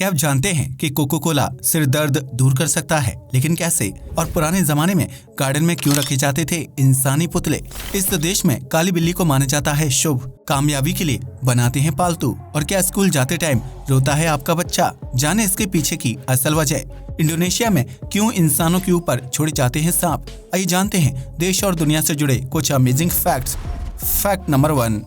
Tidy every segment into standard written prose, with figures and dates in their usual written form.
क्या आप जानते हैं कि कोका कोला सिर दर्द दूर कर सकता है, लेकिन कैसे? और पुराने जमाने में गार्डन में क्यों रखे जाते थे इंसानी पुतले? इस देश में काली बिल्ली को माना जाता है शुभ, कामयाबी के लिए बनाते हैं पालतू। और क्या स्कूल जाते टाइम रोता है आपका बच्चा? जाने इसके पीछे की असल वजह। इंडोनेशिया में क्यों इंसानों के ऊपर छोड़े जाते हैं सांप? आइए जानते हैं देश और दुनिया से जुड़े कुछ अमेजिंग फैक्ट्स। फैक्ट नंबर 1,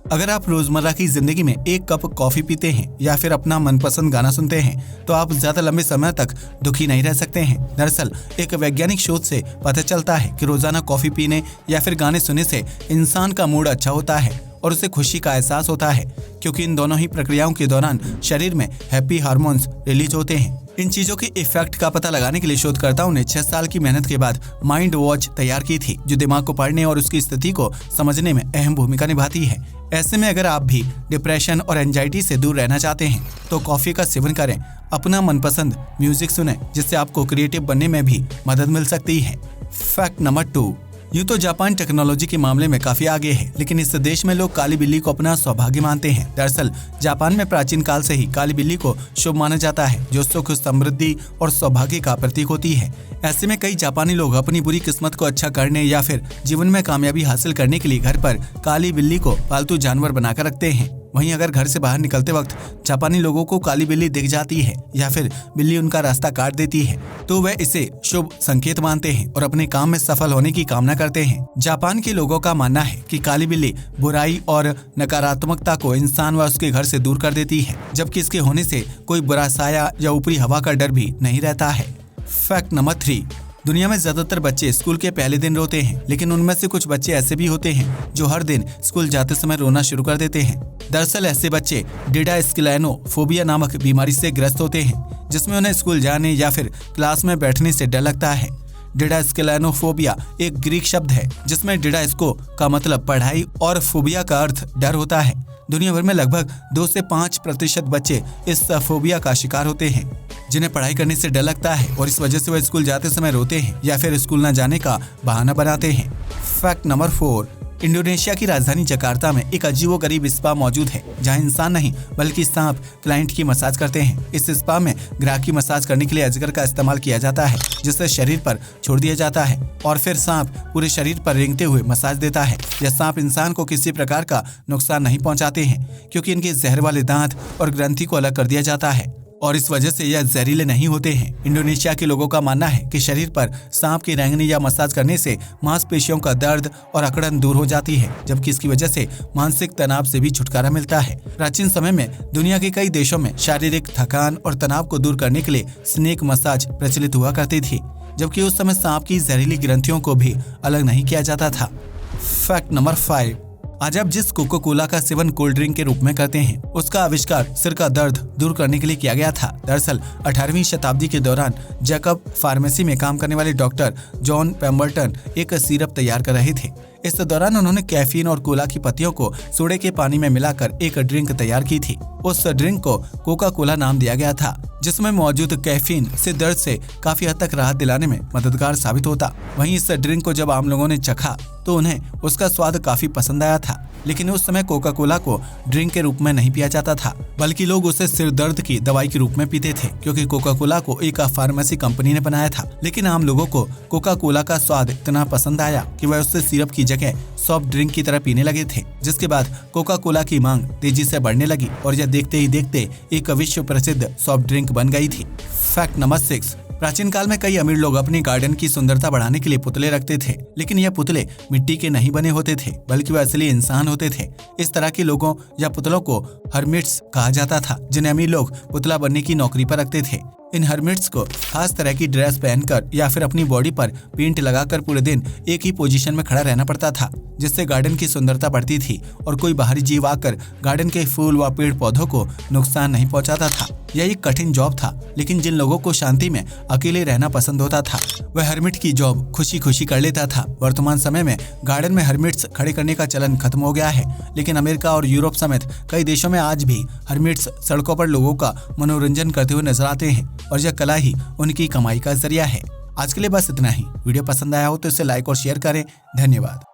अगर आप रोजमर्रा की जिंदगी में एक कप कॉफी पीते हैं या फिर अपना मनपसंद गाना सुनते हैं तो आप ज्यादा लंबे समय तक दुखी नहीं रह सकते हैं। दरअसल एक वैज्ञानिक शोध से पता चलता है कि रोजाना कॉफी पीने या फिर गाने सुनने से इंसान का मूड अच्छा होता है और उसे खुशी का एहसास होता है, क्योंकि इन दोनों ही प्रक्रियाओं के दौरान शरीर में हैप्पी हार्मोन्स रिलीज होते हैं। इन चीजों के इफेक्ट का पता लगाने के लिए शोधकर्ताओं ने 6 साल की मेहनत के बाद माइंड वॉच तैयार की थी, जो दिमाग को पढ़ने और उसकी स्थिति को समझने में अहम भूमिका निभाती है। ऐसे में अगर आप भी डिप्रेशन और एंजाइटी से दूर रहना चाहते हैं तो कॉफी का सेवन करें, अपना मनपसंद म्यूजिक सुनें, जिससे आपको क्रिएटिव बनने में भी मदद मिल सकती है। फैक्ट नंबर 2, यूँ तो जापान टेक्नोलॉजी के मामले में काफी आगे है, लेकिन इस देश में लोग काली बिल्ली को अपना सौभाग्य मानते हैं। दरअसल जापान में प्राचीन काल से ही काली बिल्ली को शुभ माना जाता है, जो सुख, समृद्धि और सौभाग्य का प्रतीक होती है। ऐसे में कई जापानी लोग अपनी बुरी किस्मत को अच्छा करने या फिर जीवन में कामयाबी हासिल करने के लिए घर पर काली बिल्ली को पालतू जानवर बनाकर रखते हैं। वहीं अगर घर से बाहर निकलते वक्त जापानी लोगों को काली बिल्ली दिख जाती है या फिर बिल्ली उनका रास्ता काट देती है तो वह इसे शुभ संकेत मानते हैं और अपने काम में सफल होने की कामना करते हैं। जापान के लोगों का मानना है कि काली बिल्ली बुराई और नकारात्मकता को इंसान व उसके घर से दूर कर देती है, जबकि इसके होने से कोई बुरा साया या ऊपरी हवा का डर भी नहीं रहता है। फैक्ट नंबर 3, दुनिया में ज्यादातर बच्चे स्कूल के पहले दिन रोते हैं, लेकिन उनमें से कुछ बच्चे ऐसे भी होते हैं जो हर दिन स्कूल जाते समय रोना शुरू कर देते हैं। दरअसल ऐसे बच्चे डिडास्केलेनोफोबिया नामक बीमारी से ग्रस्त होते हैं, जिसमें उन्हें स्कूल जाने या फिर क्लास में बैठने से डर लगता है। डिडास्केलेनोफोबिया एक ग्रीक शब्द है, जिसमें डिडास्को का मतलब पढ़ाई और फोबिया का अर्थ डर होता है। दुनिया भर में लगभग 2 से 5% बच्चे इस फोबिया का शिकार होते हैं, जिन्हें पढ़ाई करने से डर लगता है और इस वजह से वह स्कूल जाते समय रोते हैं या फिर स्कूल न जाने का बहाना बनाते हैं। फैक्ट नंबर 4, इंडोनेशिया की राजधानी जकार्ता में एक अजीबोगरीब स्पा मौजूद है, जहां इंसान नहीं बल्कि सांप क्लाइंट की मसाज करते हैं। इस स्पा में ग्राहक की मसाज करने के लिए अजगर का इस्तेमाल किया जाता है, जिसे शरीर पर छोड़ दिया जाता है और फिर सांप पूरे शरीर पर रेंगते हुए मसाज देता है। यह सांप इंसान को किसी प्रकार का नुकसान नहीं पहुंचाते हैं, क्योंकि इनके जहर वाले दांत और ग्रंथि को अलग कर दिया जाता है और इस वजह से यह जहरीले नहीं होते हैं। इंडोनेशिया के लोगों का मानना है कि शरीर पर सांप की रेंगने या मसाज करने से मांसपेशियों का दर्द और अकड़न दूर हो जाती है, जबकि इसकी वजह से मानसिक तनाव से भी छुटकारा मिलता है। प्राचीन समय में दुनिया के कई देशों में शारीरिक थकान और तनाव को दूर करने के लिए स्नेक मसाज प्रचलित हुआ करती थी, जबकि उस समय सांप की जहरीली ग्रंथियों को भी अलग नहीं किया जाता था। फैक्ट नंबर 5, आज आप जिस कोका कोला का सेवन कोल्ड ड्रिंक के रूप में करते हैं, उसका आविष्कार सिर का दर्द दूर करने के लिए किया गया था। दरअसल 18वीं शताब्दी के दौरान जैकब फार्मेसी में काम करने वाले डॉक्टर जॉन पेम्बरटन एक सिरप तैयार कर रहे थे। इस दौरान उन्होंने कैफीन और कोला की पत्तियों को सोडे के पानी में मिलाकर एक ड्रिंक तैयार की थी। उस ड्रिंक को कोका कोला नाम दिया गया था, जिसमें मौजूद कैफीन से दर्द से काफी हद तक राहत दिलाने में मददगार साबित होता। वहीं इस ड्रिंक को जब आम लोगों ने चखा तो उन्हें उसका स्वाद काफी पसंद आया था, लेकिन उस समय कोका कोला को ड्रिंक के रूप में नहीं पिया जाता था, बल्कि लोग उसे सिर दर्द की दवाई के रूप में पीते थे, क्योंकि कोका कोला को एक फार्मेसी कंपनी ने बनाया था। लेकिन आम लोगों को कोका कोला का स्वाद इतना पसंद आया कि वह उससे सिरप की जगह सॉफ्ट ड्रिंक की तरह पीने लगे थे, जिसके बाद कोका कोला की मांग तेजी से बढ़ने लगी और यह देखते ही देखते एक विश्व प्रसिद्ध सॉफ्ट ड्रिंक बन गई थी। फैक्ट नंबर 6, प्राचीन काल में कई अमीर लोग अपनी गार्डन की सुंदरता बढ़ाने के लिए पुतले रखते थे, लेकिन यह पुतले मिट्टी के नहीं बने होते थे, बल्कि वह असली इंसान होते थे। इस तरह के लोगों या पुतलों को हर्मिट्स कहा जाता था, जिन्हें अमीर लोग पुतला बनने की नौकरी पर रखते थे। इन हर्मिट्स को खास तरह की ड्रेस पहनकर या फिर अपनी बॉडी पर पेंट लगाकर पूरे दिन एक ही पोजीशन में खड़ा रहना पड़ता था, जिससे गार्डन की सुंदरता बढ़ती थी और कोई बाहरी जीव आकर गार्डन के फूल व पेड़ पौधों को नुकसान नहीं पहुंचाता था। यह एक कठिन जॉब था, लेकिन जिन लोगों को शांति में अकेले रहना पसंद होता था वह हर्मिट की जॉब खुशी खुशी कर लेता था। वर्तमान समय में गार्डन में हर्मिट्स खड़े करने का चलन खत्म हो गया है, लेकिन अमेरिका और यूरोप समेत कई देशों में आज भी हर्मिट्स सड़कों पर लोगों का मनोरंजन करते हुए नजर आते हैं और यह कला ही उनकी कमाई का जरिया है। आज के लिए बस इतना ही। वीडियो पसंद आया हो तो इसे लाइक और शेयर करें। धन्यवाद।